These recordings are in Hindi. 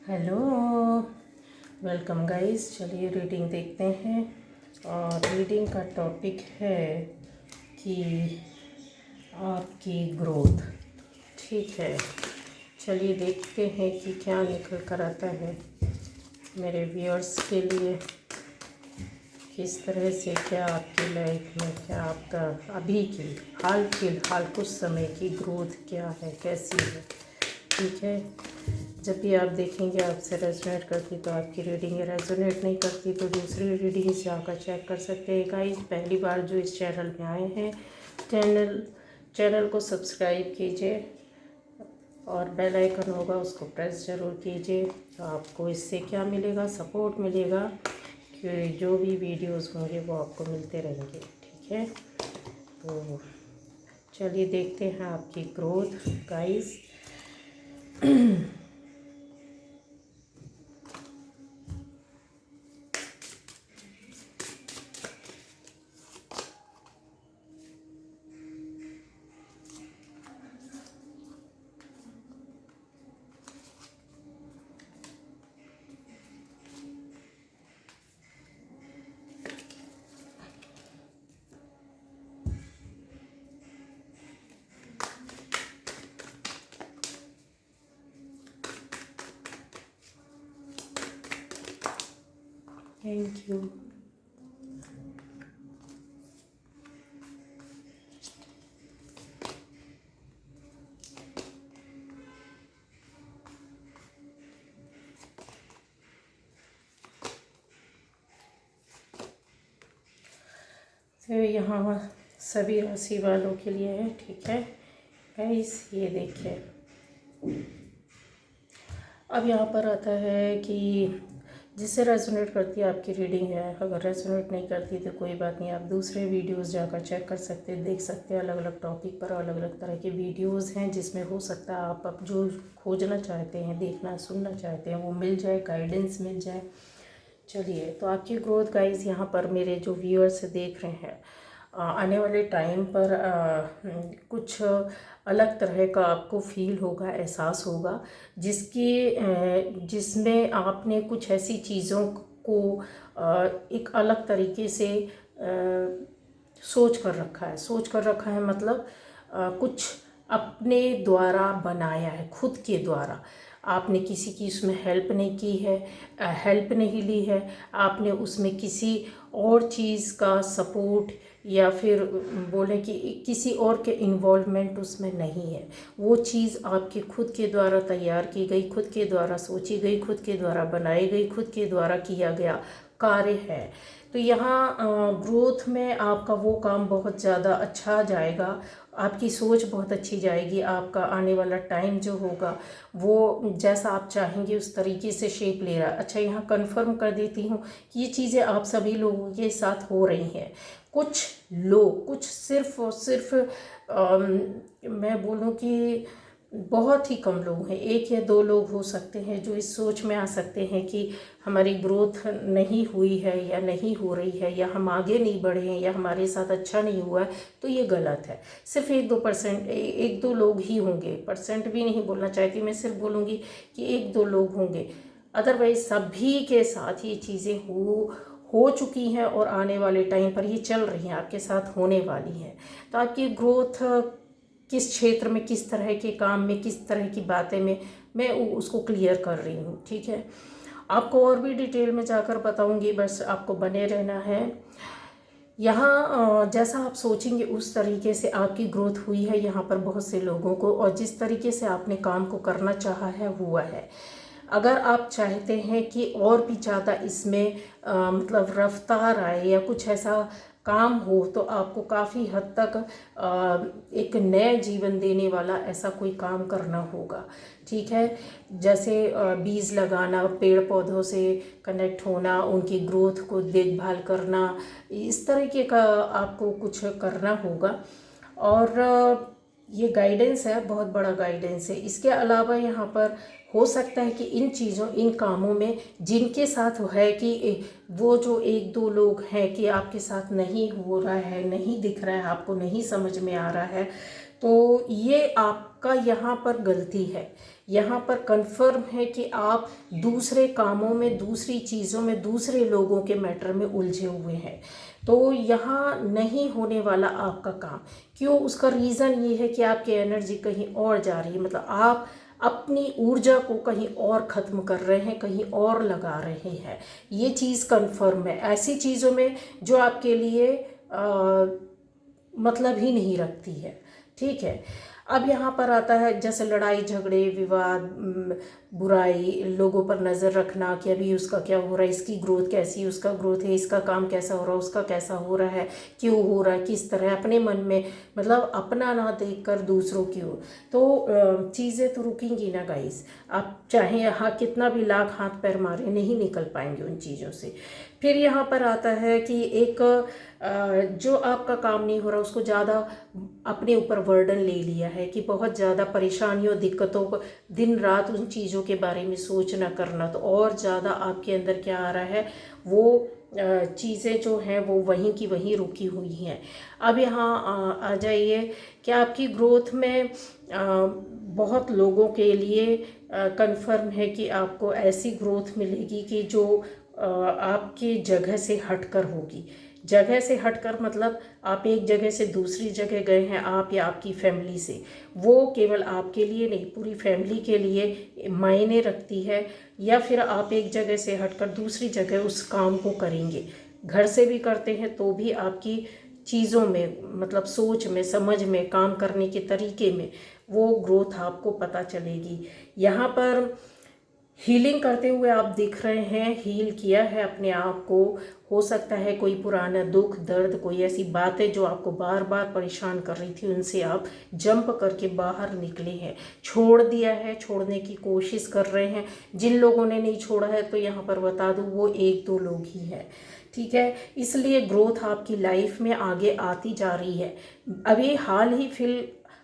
Hello, welcome guys. चलिए रीडिंग देखते हैं। और रीडिंग का टॉपिक है कि आपकी ग्रोथ। ठीक है, चलिए देखते हैं कि क्या निकल कर आता है मेरे व्यूअर्स के लिए। किस तरह से क्या आपकी लाइफ में, क्या आपका अभी की फिलहाल कुछ समय की ग्रोथ क्या है, कैसी है। ठीक है, जब भी आप देखेंगे आपसे रेजोनेट करती तो आपकी रीडिंग है, रेजोनेट नहीं करती तो दूसरी रीडिंग से आकर चेक कर सकते हैं। गाइस, पहली बार जो इस चैनल में आए हैं, चैनल को सब्सक्राइब कीजिए और बेल आइकन होगा उसको प्रेस ज़रूर कीजिए। तो आपको इससे क्या मिलेगा, सपोर्ट मिलेगा कि जो भी वीडियोस होंगे वो आपको मिलते रहेंगे। ठीक है, तो चलिए देखते हैं आपकी ग्रोथ गाइस। Thank you. तो यहाँ सभी राशि वालों के लिए है। ठीक है गाइस, ये देखिए, अब यहाँ पर आता है कि जिससे रेजोनेट करती है आपकी रीडिंग है। अगर रेजोनेट नहीं करती तो कोई बात नहीं, आप दूसरे वीडियोस जाकर चेक कर सकते हैं, देख सकते हैं। अलग अलग टॉपिक पर अलग अलग तरह के वीडियोस हैं जिसमें हो सकता है आप अब जो खोजना चाहते हैं, देखना सुनना चाहते हैं वो मिल जाए, गाइडेंस मिल जाए। चलिए, तो आपकी ग्रोथ गाइस यहाँ पर मेरे जो व्यूअर्स देख रहे हैं, आने वाले टाइम पर कुछ अलग तरह का आपको फील होगा, एहसास होगा, जिसमें आपने कुछ ऐसी चीज़ों को एक अलग तरीके से सोच कर रखा है। मतलब कुछ अपने द्वारा बनाया है, खुद के द्वारा। आपने किसी की उसमें हेल्प नहीं की है, हेल्प नहीं ली है। आपने उसमें किसी और चीज़ का सपोर्ट या फिर बोले कि किसी और के इन्वॉल्वमेंट उसमें नहीं है। वो चीज़ आपके खुद के द्वारा तैयार की गई, खुद के द्वारा सोची गई, खुद के द्वारा बनाई गई, खुद के द्वारा किया गया कार्य है। तो यहाँ ग्रोथ में आपका वो काम बहुत ज़्यादा अच्छा जाएगा, आपकी सोच बहुत अच्छी जाएगी। आपका आने वाला टाइम जो होगा वो जैसा आप चाहेंगे उस तरीके से शेप ले रहा है। अच्छा, यहाँ कंफर्म कर देती हूँ कि ये चीज़ें आप सभी लोगों के साथ हो रही हैं। कुछ लोग, कुछ सिर्फ और सिर्फ मैं बोलूँ कि बहुत ही कम लोग हैं, एक या दो लोग हो सकते हैं जो इस सोच में आ सकते हैं कि हमारी ग्रोथ नहीं हुई है या नहीं हो रही है, या हम आगे नहीं बढ़े हैं, या हमारे साथ अच्छा नहीं हुआ है। तो ये गलत है। सिर्फ 1-2%, एक दो लोग ही होंगे, परसेंट भी नहीं बोलना चाहती मैं, सिर्फ बोलूँगी कि 1-2 लोग होंगे। अदरवाइज सभी के साथ ये चीज़ें हो चुकी हैं और आने वाले टाइम पर ये चल रही हैं, आपके साथ होने वाली हैं। तो आपकी ग्रोथ किस क्षेत्र में, किस तरह के काम में, किस तरह की बातें में, मैं उसको क्लियर कर रही हूँ। ठीक है, आपको और भी डिटेल में जाकर बताऊँगी, बस आपको बने रहना है। यहाँ जैसा आप सोचेंगे उस तरीके से आपकी ग्रोथ हुई है यहाँ पर बहुत से लोगों को, और जिस तरीके से आपने काम को करना चाहा है हुआ है। अगर आप चाहते हैं कि और भी ज़्यादा इसमें मतलब रफ्तार आए या कुछ ऐसा काम हो, तो आपको काफ़ी हद तक एक नया जीवन देने वाला ऐसा कोई काम करना होगा। ठीक है, जैसे बीज लगाना, पेड़ पौधों से कनेक्ट होना, उनकी ग्रोथ को देखभाल करना, इस तरीके का आपको कुछ करना होगा। और ये गाइडेंस है, बहुत बड़ा गाइडेंस है। इसके अलावा यहाँ पर हो सकता है कि इन चीज़ों, इन कामों में जिनके साथ है कि वो जो 1-2 लोग हैं कि आपके साथ नहीं हो रहा है, नहीं दिख रहा है, आपको नहीं समझ में आ रहा है, तो ये आपका यहाँ पर गलती है। यहाँ पर कंफर्म है कि आप दूसरे कामों में, दूसरी चीज़ों में, दूसरे लोगों के मैटर में उलझे हुए हैं। तो यहाँ नहीं होने वाला आपका काम। क्यों? उसका रीज़न ये है कि आपकी एनर्जी कहीं और जा रही है, मतलब आप अपनी ऊर्जा को कहीं और ख़त्म कर रहे हैं, कहीं और लगा रहे हैं। ये चीज़ कंफर्म है, ऐसी चीज़ों में जो आपके लिए मतलब ही नहीं रखती है। ठीक है। अब यहाँ पर आता है जैसे लड़ाई झगड़े, विवाद, बुराई, लोगों पर नज़र रखना कि अभी उसका क्या हो रहा है, इसकी ग्रोथ कैसी है, उसका ग्रोथ है, इसका काम कैसा हो रहा है, उसका कैसा हो रहा है, क्यों हो रहा है, किस तरह, अपने मन में, मतलब अपना ना देखकर दूसरों की ओर। तो चीज़ें तो रुकेंगी ना गाइस। आप चाहे यहाँ कितना भी लाख हाथ पैर मारे, नहीं निकल पाएंगे उन चीज़ों से। फिर यहाँ पर आता है कि एक जो आपका काम नहीं हो रहा उसको ज़्यादा अपने ऊपर वर्डन ले लिया है कि बहुत ज़्यादा परेशानियों, दिक्कतों को, दिन रात उन चीज़ों के बारे में सोचना करना, तो और ज़्यादा आपके अंदर क्या आ रहा है, वो चीज़ें जो हैं वो वहीं की वहीं रुकी हुई हैं। अब यहाँ आ जाइए कि आपकी ग्रोथ में बहुत लोगों के लिए कंफर्म है कि आपको ऐसी ग्रोथ मिलेगी कि जो आपकी जगह से हटकर होगी। जगह से हटकर मतलब आप एक जगह से दूसरी जगह गए हैं, आप या आपकी फैमिली से, वो केवल आपके लिए नहीं, पूरी फैमिली के लिए मायने रखती है। या फिर आप एक जगह से हटकर दूसरी जगह उस काम को करेंगे, घर से भी करते हैं तो भी आपकी चीज़ों में, मतलब सोच में, समझ में, काम करने के तरीके में वो ग्रोथ आपको पता चलेगी। यहाँ पर हीलिंग करते हुए आप दिख रहे हैं, हील किया है अपने आप को। हो सकता है कोई पुराना दुख, दर्द, कोई ऐसी बातें जो आपको बार बार परेशान कर रही थी, उनसे आप जंप करके बाहर निकले हैं, छोड़ दिया है, छोड़ने की कोशिश कर रहे हैं। जिन लोगों ने नहीं छोड़ा है तो यहाँ पर बता दूँ वो एक दो लोग ही हैं। ठीक है। इसलिए ग्रोथ आपकी लाइफ में आगे आती जा रही है। अभी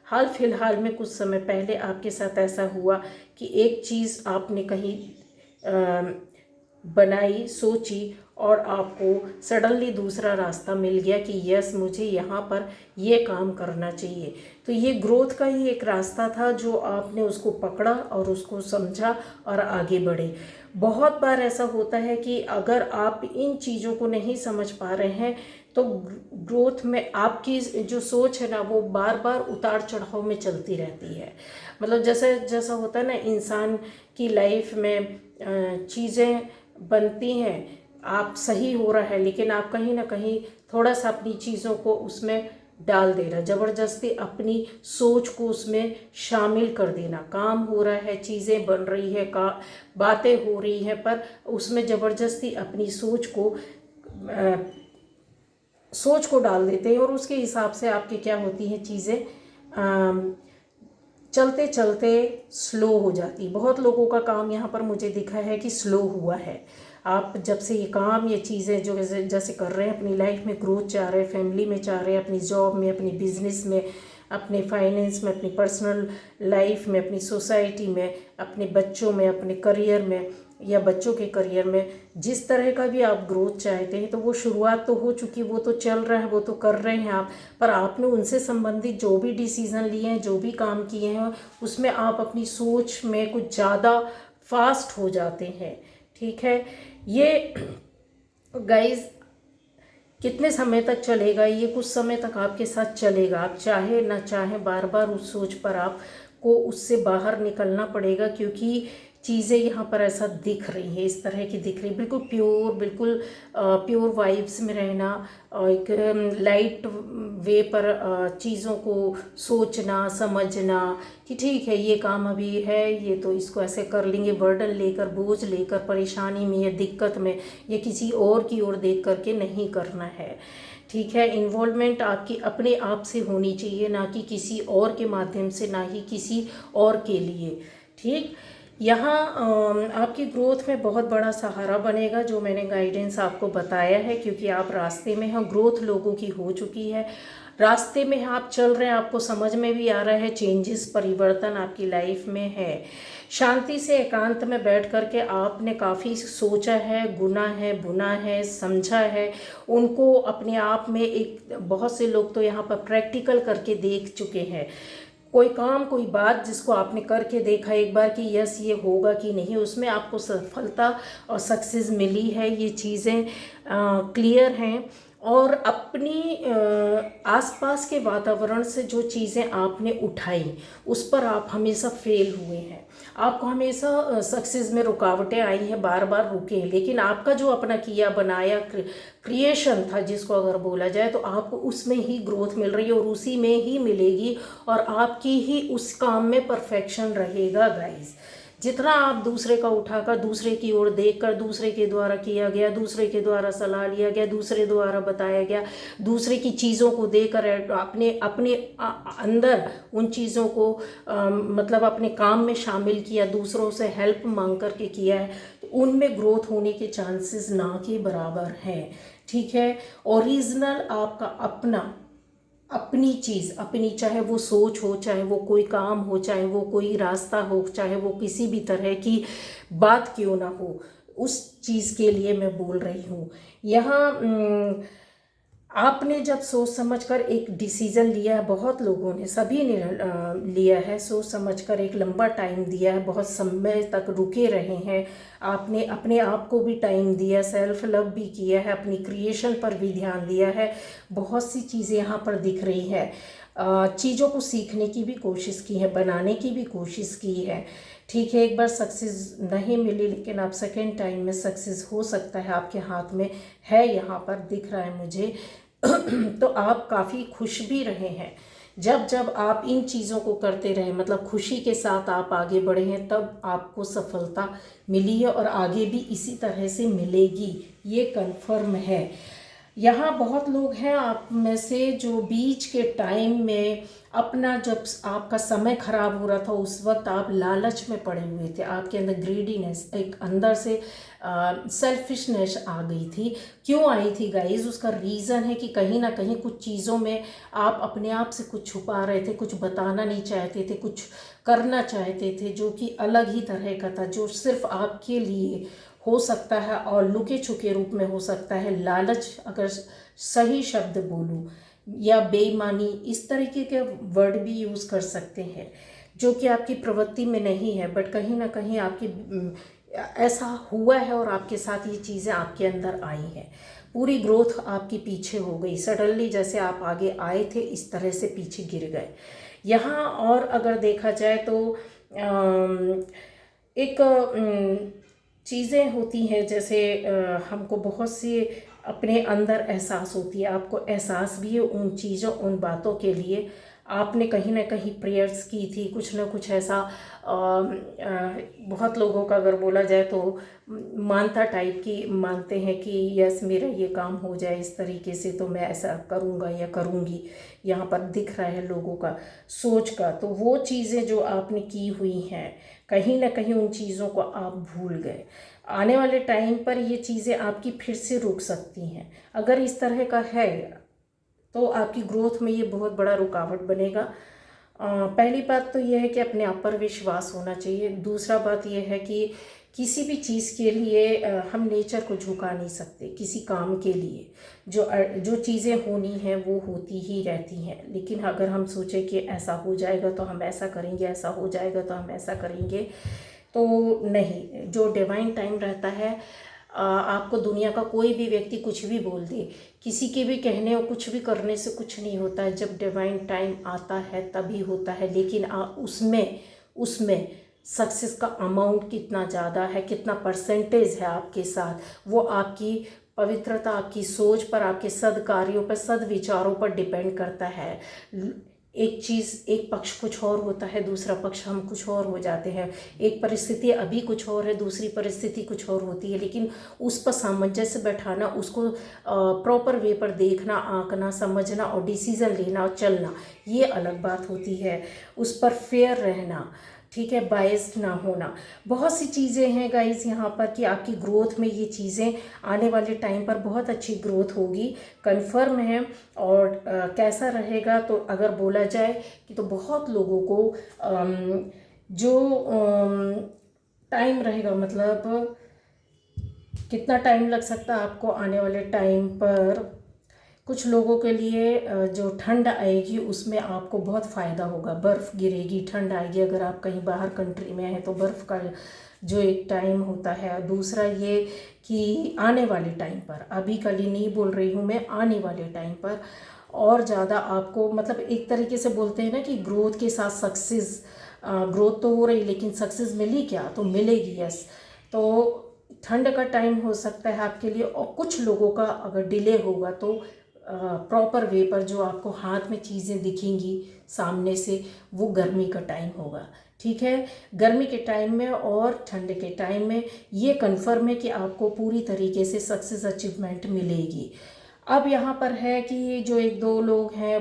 हाल फिलहाल में कुछ समय पहले आपके साथ ऐसा हुआ कि एक चीज़ आपने कहीं बनाई, सोची, और आपको सडनली दूसरा रास्ता मिल गया कि यस, मुझे यहाँ पर ये काम करना चाहिए। तो ये ग्रोथ का ही एक रास्ता था जो आपने उसको पकड़ा और उसको समझा और आगे बढ़े। बहुत बार ऐसा होता है कि अगर आप इन चीज़ों को नहीं समझ पा रहे हैं तो ग्रोथ में आपकी जो सोच है ना वो बार बार उतार चढ़ाव में चलती रहती है। मतलब जैसे जैसा होता है ना, इंसान की लाइफ में चीज़ें बनती हैं, आप सही हो रहा है लेकिन आप कहीं ना कहीं थोड़ा सा अपनी चीज़ों को उसमें डाल देना, ज़बरदस्ती अपनी सोच को उसमें शामिल कर देना। काम हो रहा है, चीज़ें बन रही है, बातें हो रही हैं, पर उसमें ज़बरदस्ती अपनी सोच को डाल देते हैं और उसके हिसाब से आपकी क्या होती हैं चीज़ें, चलते चलते स्लो हो जाती। बहुत लोगों का काम यहाँ पर मुझे दिखा है कि स्लो हुआ है। आप जब से ये काम, ये चीज़ें जो जैसे कर रहे हैं, अपनी लाइफ में ग्रोथ चाह रहे हैं, फैमिली में चाह रहे हैं, अपनी जॉब में, अपनी बिजनेस में, अपने फाइनेंस में, अपनी पर्सनल लाइफ में, अपनी सोसाइटी में, अपने बच्चों में, अपने करियर में या बच्चों के करियर में, जिस तरह का भी आप ग्रोथ चाहते हैं, तो वो शुरुआत तो हो चुकी, वो तो चल रहा है, वो तो कर रहे हैं आप। पर आपने उनसे संबंधित जो भी डिसीज़न लिए हैं, जो भी काम किए हैं, उसमें आप अपनी सोच में कुछ ज़्यादा फास्ट हो जाते हैं। ठीक है। ये गाइस कितने समय तक चलेगा? ये कुछ समय तक आपके साथ चलेगा। आप चाहे ना चाहे बार बार उस सोच पर आपको उससे बाहर निकलना पड़ेगा, क्योंकि चीज़ें यहाँ पर ऐसा दिख रही हैं, इस तरह की दिख रही, बिल्कुल प्योर, बिल्कुल प्योर वाइब्स में रहना और एक लाइट वे पर चीज़ों को सोचना, समझना कि ठीक है ये काम अभी है, ये तो इसको ऐसे कर लेंगे, बर्डन लेकर, बोझ लेकर, परेशानी में या दिक्कत में या किसी और की ओर देख करके नहीं करना है। ठीक है। इन्वॉल्वमेंट आपकी अपने आप से होनी चाहिए, ना कि किसी और के माध्यम से, ना ही किसी और के लिए। ठीक। यहाँ आपकी ग्रोथ में बहुत बड़ा सहारा बनेगा जो मैंने गाइडेंस आपको बताया है, क्योंकि आप रास्ते में हैं। ग्रोथ लोगों की हो चुकी है, रास्ते में आप चल रहे हैं, आपको समझ में भी आ रहा है, चेंजेस, परिवर्तन आपकी लाइफ में है। शांति से एकांत में बैठ कर के आपने काफ़ी सोचा है, गुना है, बुना है, समझा है, उनको अपने आप में एक, बहुत से लोग तो यहाँ पर प्रैक्टिकल करके देख चुके हैं, कोई काम कोई बात जिसको आपने करके देखा एक बार कि यस ये होगा कि नहीं, उसमें आपको सफलता और सक्सेस मिली है, ये चीज़ें क्लियर हैं। और अपनी आसपास के वातावरण से जो चीज़ें आपने उठाई उस पर आप हमेशा फेल हुए हैं, आपको हमेशा सक्सेस में रुकावटें आई हैं, बार बार रुके हैं, लेकिन आपका जो अपना किया बनाया क्रिएशन था जिसको अगर बोला जाए, तो आपको उसमें ही ग्रोथ मिल रही है और उसी में ही मिलेगी और आपकी ही उस काम में परफेक्शन रहेगा गाइस। जितना आप दूसरे का उठाकर दूसरे की ओर देखकर, दूसरे के द्वारा किया गया, दूसरे के द्वारा सलाह लिया गया, दूसरे द्वारा बताया गया, दूसरे की चीज़ों को देखकर अपने अपने अंदर उन चीज़ों को मतलब अपने काम में शामिल किया, दूसरों से हेल्प मांग करके किया है, तो उनमें ग्रोथ होने के चांसेस ना के बराबर हैं। ठीक है, ओरिजिनल आपका अपनी चीज़, अपनी, चाहे वो सोच हो, चाहे वो कोई काम हो, चाहे वो कोई रास्ता हो, चाहे वो किसी भी तरह की बात क्यों ना हो, उस चीज़ के लिए मैं बोल रही हूँ। यहाँ आपने जब सोच समझकर एक डिसीज़न लिया है, बहुत लोगों ने, सभी ने लिया है, सोच समझकर एक लंबा टाइम दिया है, बहुत समय तक रुके रहे हैं, आपने अपने आप को भी टाइम दिया, सेल्फ लव भी किया है, अपनी क्रिएशन पर भी ध्यान दिया है, बहुत सी चीज़ें यहाँ पर दिख रही है, चीज़ों को सीखने की भी कोशिश की है, बनाने की भी कोशिश की है। ठीक है, एक बार सक्सेस नहीं मिली, लेकिन आप सेकेंड टाइम में सक्सेस हो सकता है, आपके हाथ में है, यहाँ पर दिख रहा है मुझे। तो आप काफ़ी खुश भी रहे हैं जब जब आप इन चीज़ों को करते रहे, मतलब खुशी के साथ आप आगे बढ़े हैं, तब आपको सफलता मिली है और आगे भी इसी तरह से मिलेगी, ये कन्फर्म है। यहाँ बहुत लोग हैं आप में से जो बीच के टाइम में अपना, जब आपका समय खराब हो रहा था, उस वक्त आप लालच में पड़े हुए थे, आपके अंदर ग्रीडीनेस, एक अंदर से सेल्फिशनेस आ गई थी। क्यों आई थी गाइज? उसका रीज़न है कि कहीं ना कहीं कुछ चीज़ों में आप अपने आप से कुछ छुपा रहे थे, कुछ बताना नहीं चाहते थे, कुछ करना चाहते थे जो कि अलग ही तरह का था, जो सिर्फ आपके लिए हो सकता है और लुके छुके रूप में हो सकता है। लालच अगर सही शब्द बोलूँ, या बेईमानी, इस तरीके के वर्ड भी यूज़ कर सकते हैं, जो कि आपकी प्रवृत्ति में नहीं है, बट कहीं ना कहीं आपकी ऐसा हुआ है और आपके साथ ये चीज़ें आपके अंदर आई हैं। पूरी ग्रोथ आपकी पीछे हो गई, सडनली जैसे आप आगे आए थे इस तरह से पीछे गिर गए यहाँ। और अगर देखा जाए तो एक चीज़ें होती हैं, जैसे हमको बहुत सी अपने अंदर एहसास होती है, आपको एहसास भी है उन चीज़ों, उन बातों के लिए आपने कहीं ना कहीं प्रेयर्स की थी, कुछ ना कुछ ऐसा। बहुत लोगों का अगर बोला जाए तो मानता टाइप की मानते हैं कि यस मेरा ये काम हो जाए इस तरीके से, तो मैं ऐसा करूँगा या करूँगी। यहाँ पर दिख रहा है लोगों का सोच का, तो वो चीज़ें जो आपने की हुई हैं, कहीं ना कहीं उन चीज़ों को आप भूल गए। आने वाले टाइम पर ये चीज़ें आपकी फिर से रुक सकती हैं। अगर इस तरह का है तो आपकी ग्रोथ में ये बहुत बड़ा रुकावट बनेगा। पहली बात तो यह है कि अपने आप पर विश्वास होना चाहिए। दूसरा बात यह है कि किसी भी चीज़ के लिए हम नेचर को झुका नहीं सकते। किसी काम के लिए जो चीज़ें होनी हैं वो होती ही रहती हैं, लेकिन अगर हम सोचें कि ऐसा हो जाएगा तो हम ऐसा करेंगे, ऐसा हो जाएगा तो हम ऐसा करेंगे, तो नहीं। जो डिवाइन टाइम रहता है, आपको दुनिया का कोई भी व्यक्ति कुछ भी बोल दे, किसी के भी कहने और कुछ भी करने से कुछ नहीं होता है। जब डिवाइन टाइम आता है तभी होता है, लेकिन उसमें सक्सेस का अमाउंट कितना ज़्यादा है, कितना परसेंटेज है आपके साथ, वो आपकी पवित्रता, आपकी सोच पर, आपके सद्कार्यों पर, सद्विचारों पर डिपेंड करता है। एक चीज़, एक पक्ष कुछ और होता है, दूसरा पक्ष हम कुछ और हो जाते हैं। एक परिस्थिति अभी कुछ और है, दूसरी परिस्थिति कुछ और होती है, लेकिन उस पर सामंजस्य बैठाना, उसको प्रॉपर वे पर देखना, आंकना, समझना और डिसीज़न लेना और चलना, ये अलग बात होती है। उस पर फेयर रहना, ठीक है, बायस्ड ना होना। बहुत सी चीज़ें हैं गाइस यहाँ पर कि आपकी ग्रोथ में ये चीज़ें आने वाले टाइम पर बहुत अच्छी ग्रोथ होगी, कन्फर्म है। और कैसा रहेगा, तो अगर बोला जाए कि तो बहुत लोगों को जो टाइम रहेगा, मतलब कितना टाइम लग सकता है आपको आने वाले टाइम पर, कुछ लोगों के लिए जो ठंड आएगी उसमें आपको बहुत फ़ायदा होगा। बर्फ़ गिरेगी, ठंड आएगी। अगर आप कहीं बाहर कंट्री में हैं तो बर्फ़ का जो एक टाइम होता है। दूसरा ये कि आने वाले टाइम पर, अभी कल ही नहीं बोल रही हूँ मैं, आने वाले टाइम पर और ज़्यादा आपको, मतलब एक तरीके से बोलते हैं ना कि ग्रोथ के साथ सक्सेस, ग्रोथ तो हो रही लेकिन सक्सेस मिली क्या, तो मिलेगी, यस। तो ठंड का टाइम हो सकता है आपके लिए। और कुछ लोगों का अगर डिले होगा तो प्रॉपर वे पर जो आपको हाथ में चीज़ें दिखेंगी सामने से, वो गर्मी का टाइम होगा। ठीक है, गर्मी के टाइम में और ठंड के टाइम में ये कन्फर्म है कि आपको पूरी तरीके से सक्सेस अचीवमेंट मिलेगी। अब यहाँ पर है कि जो एक दो लोग हैं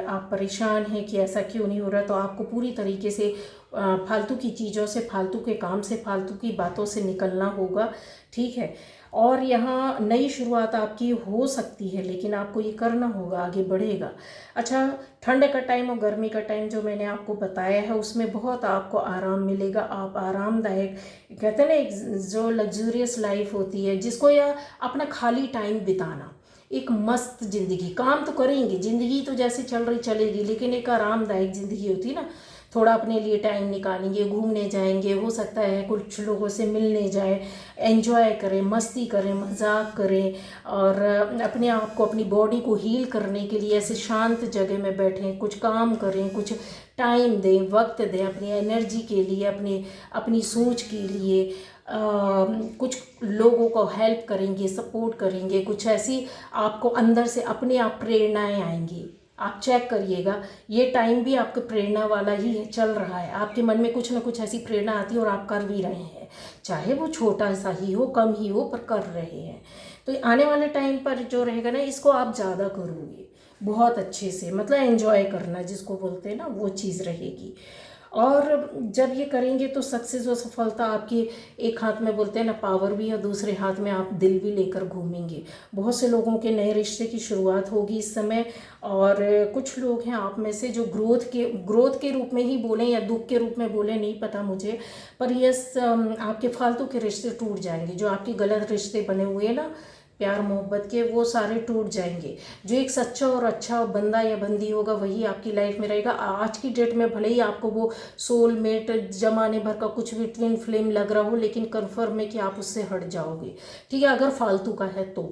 आप परेशान हैं कि ऐसा क्यों नहीं हो रहा, तो आपको पूरी तरीके से फालतू की चीज़ों से, फालतू के काम से, फालतू की बातों से निकलना होगा। ठीक है, और यहाँ नई शुरुआत आपकी हो सकती है लेकिन आपको ये करना होगा, आगे बढ़ेगा। अच्छा, ठंड का टाइम और गर्मी का टाइम जो मैंने आपको बताया है उसमें बहुत आपको आराम मिलेगा। आप आरामदायक, कहते हैं ना एक जो लग्जूरियस लाइफ होती है जिसको, या अपना खाली टाइम बिताना, एक मस्त ज़िंदगी। काम तो करेंगे, ज़िंदगी तो जैसे चल रही चलेगी, लेकिन एक आरामदायक ज़िंदगी होती है ना। थोड़ा अपने लिए टाइम निकालेंगे, घूमने जाएंगे, हो सकता है कुछ लोगों से मिलने जाए, एंजॉय करें, मस्ती करें, मजाक करें, और अपने आप को, अपनी बॉडी को हील करने के लिए ऐसे शांत जगह में बैठें, कुछ काम करें, कुछ टाइम दें, वक्त दें अपनी एनर्जी के लिए, अपनी सोच के लिए। कुछ लोगों को हेल्प करेंगे, सपोर्ट करेंगे, कुछ ऐसी आपको अंदर से अपने आप प्रेरणाएं आएंगी। आप चेक करिएगा, ये टाइम भी आपको प्रेरणा वाला ही है, चल रहा है। आपके मन में कुछ ना कुछ ऐसी प्रेरणा आती है और आप कर भी रहे हैं, चाहे वो छोटा सा ही हो, कम ही हो, पर कर रहे हैं। तो आने वाले टाइम पर जो रहेगा ना, इसको आप ज़्यादा करोगे, बहुत अच्छे से, मतलब एंजॉय करना जिसको बोलते हैं ना, वो चीज़ रहेगी। और जब ये करेंगे तो सक्सेस और सफलता आपकी, एक हाथ में बोलते हैं ना पावर भी है, दूसरे हाथ में आप दिल भी लेकर घूमेंगे। बहुत से लोगों के नए रिश्ते की शुरुआत होगी इस समय। और कुछ लोग हैं आप में से जो ग्रोथ के रूप में ही बोलें या दुख के रूप में बोलें, नहीं पता मुझे, पर यस, आपके फालतू के रिश्ते टूट जाएंगे। जो आपके गलत रिश्ते बने हुए हैं ना, प्यार मोहब्बत के, वो सारे टूट जाएंगे। जो एक सच्चा और अच्छा बंदा या बंदी होगा वही आपकी लाइफ में रहेगा। आज की डेट में भले ही आपको वो सोलमेट, जमाने भर का कुछ भी ट्विन फ्लेम लग रहा हो, लेकिन कन्फर्म है कि आप उससे हट जाओगे। ठीक है, अगर फालतू का है तो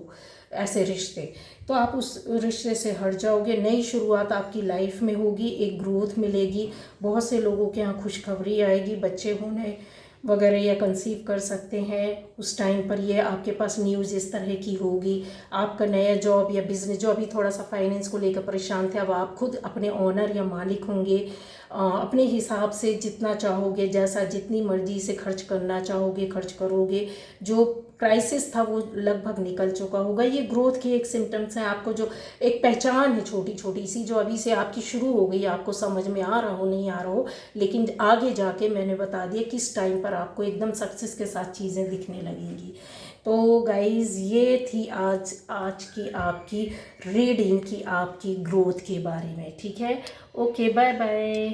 ऐसे रिश्ते, तो आप उस रिश्ते से हट जाओगे। नई शुरुआत आपकी लाइफ में होगी, एक ग्रोथ मिलेगी। बहुत से लोगों के यहाँ खुशखबरी आएगी, बच्चे होने वगैरह या कंसीव कर सकते हैं। उस टाइम पर ये आपके पास न्यूज़ इस तरह की होगी। आपका नया जॉब या बिजनेस, जो अभी थोड़ा सा फाइनेंस को लेकर परेशान थे, अब आप खुद अपने ओनर या मालिक होंगे। अपने हिसाब से जितना चाहोगे, जैसा जितनी मर्जी से खर्च करना चाहोगे खर्च करोगे। जो क्राइसिस था वो लगभग निकल चुका होगा। ये ग्रोथ के एक सिम्टम्स हैं। आपको जो एक पहचान है छोटी छोटी सी, जो अभी से आपकी शुरू हो गई, आपको समझ में आ रहा हो नहीं आ रहा हो, लेकिन आगे जाके मैंने बता दिया किस टाइम पर आपको एकदम सक्सेस के साथ चीज़ें दिखने लगेंगी। तो गाइज़, ये थी आज की आपकी रीडिंग की, आपकी ग्रोथ के बारे में। ठीक है, ओके, बाय बाय।